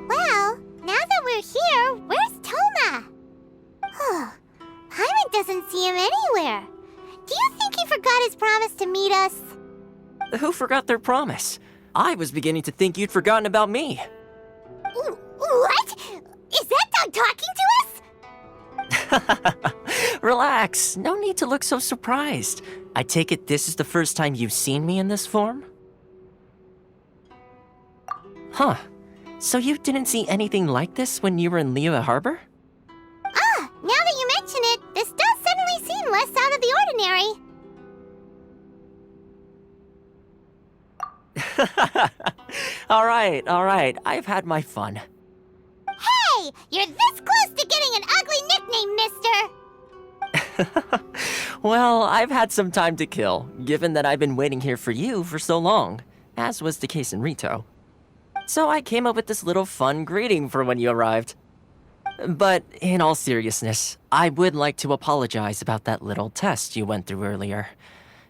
Well, now that we're here, where's Toma? Paimon doesn't see him anywhere. Do you think he forgot his promise to meet us? Who forgot their promise? I was beginning to think you'd forgotten about me. What? Is that dog talking to us? Relax, no need to look so surprised. I take it this is the first time you've seen me in this form? Huh. So you didn't see anything like this when you were in Liyue Harbor? Now that you mention it, this does suddenly seem less out of the ordinary. Alright, I've had my fun. Hey! You're this close to getting an ugly nickname, mister! Well, I've had some time to kill, given that I've been waiting here for you for so long, as was the case in Rito. So I came up with this little fun greeting for when you arrived. But in all seriousness, I would like to apologize about that little test you went through earlier,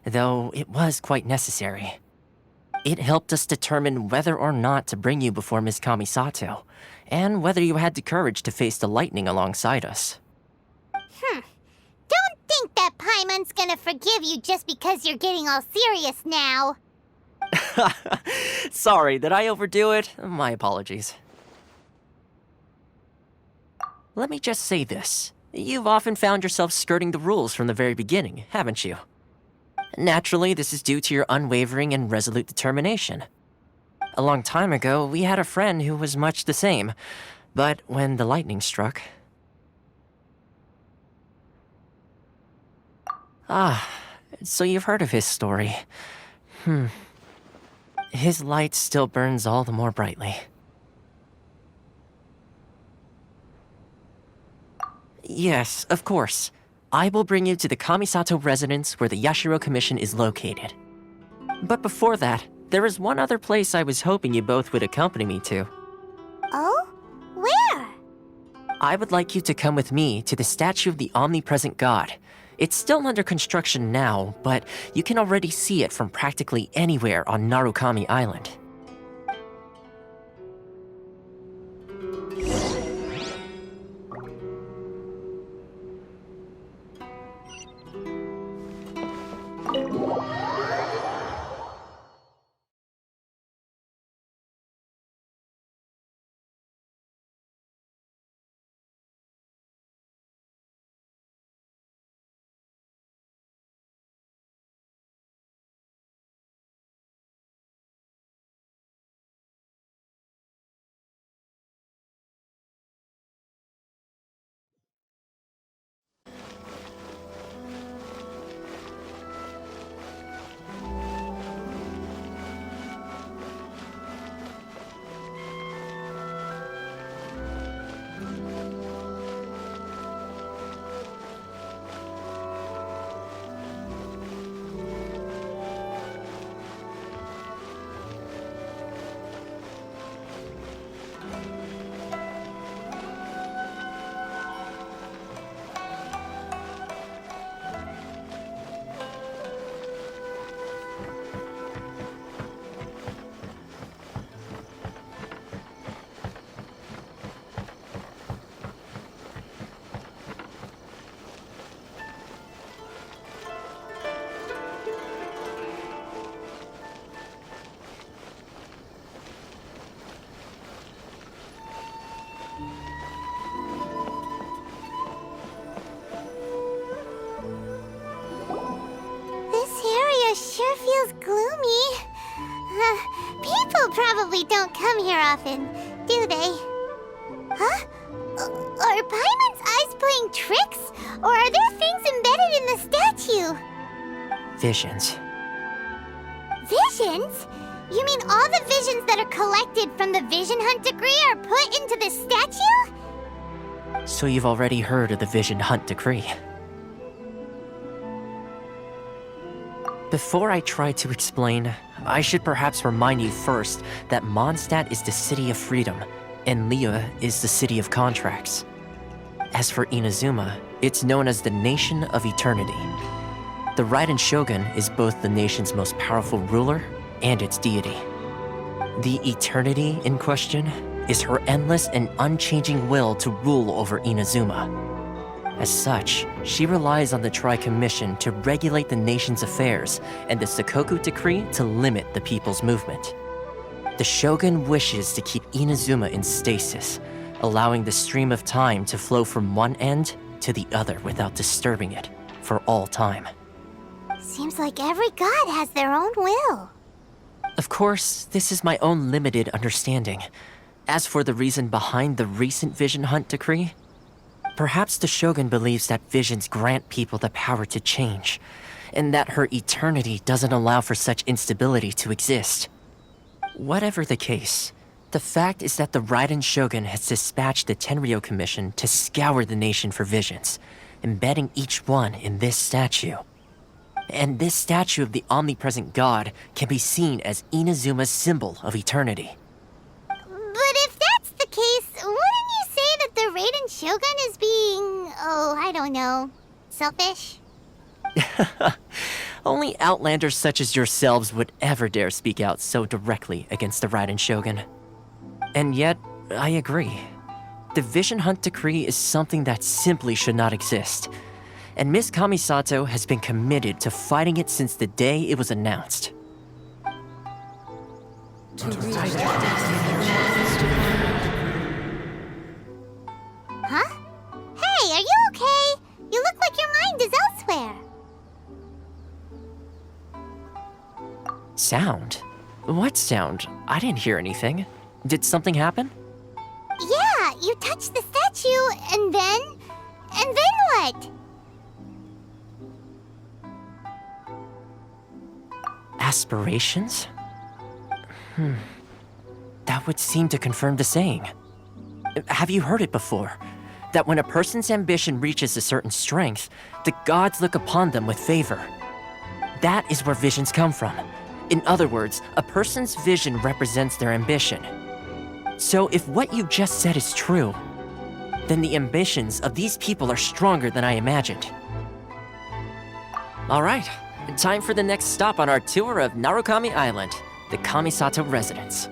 though it was quite necessary. It helped us determine whether or not to bring you before Miss Kamisato, and whether you had the courage to face the lightning alongside us. Don't think that Paimon's gonna forgive you just because you're getting all serious now. Sorry, did I overdo it? My apologies. Let me just say this. You've often found yourself skirting the rules from the very beginning, haven't you? Naturally, this is due to your unwavering and resolute determination. A long time ago, we had a friend who was much the same, but when the lightning struck... so you've heard of his story. His light still burns all the more brightly. Yes, of course. I will bring you to the Kamisato residence where the Yashiro Commission is located. But before that, there is one other place I was hoping you both would accompany me to. Oh? Where? I would like you to come with me to the statue of the omnipresent god. It's still under construction now, but you can already see it from practically anywhere on Narukami Island. probably don't come here often, do they? Huh? Are Paimon's eyes playing tricks? Or are there things embedded in the statue? Visions. Visions? You mean all the visions that are collected from the Vision Hunt decree are put into this statue? So you've already heard of the Vision Hunt decree. Before I try to explain, I should perhaps remind you first that Mondstadt is the city of freedom, and Liyue is the city of contracts. As for Inazuma, it's known as the Nation of Eternity. The Raiden Shogun is both the nation's most powerful ruler and its deity. The Eternity in question is her endless and unchanging will to rule over Inazuma. As such, she relies on the Tri-Commission to regulate the nation's affairs and the Sakoku Decree to limit the people's movement. The Shogun wishes to keep Inazuma in stasis, allowing the stream of time to flow from one end to the other without disturbing it for all time. Seems like every god has their own will. Of course, this is my own limited understanding. As for the reason behind the recent Vision Hunt decree, perhaps the Shogun believes that visions grant people the power to change, and that her eternity doesn't allow for such instability to exist. Whatever the case, the fact is that the Raiden Shogun has dispatched the Tenryou Commission to scour the nation for visions, embedding each one in this statue. And this statue of the omnipresent god can be seen as Inazuma's symbol of eternity. But if that's the case, wouldn't you say that the Raiden Shogun is being, I don't know, selfish? Only outlanders such as yourselves would ever dare speak out so directly against the Raiden Shogun. And yet, I agree. The Vision Hunt decree is something that simply should not exist. And Miss Kamisato has been committed to fighting it since the day it was announced. Huh? Hey, are you okay? You look like your mind is elsewhere. Sound? What sound? I didn't hear anything. Did something happen? Yeah, you touched the statue, and then what? Aspirations? That would seem to confirm the saying. Have you heard it before? That when a person's ambition reaches a certain strength, the gods look upon them with favor. That is where visions come from. In other words, a person's vision represents their ambition. So if what you just said is true, then the ambitions of these people are stronger than I imagined. All right, time for the next stop on our tour of Narukami Island, the Kamisato residence.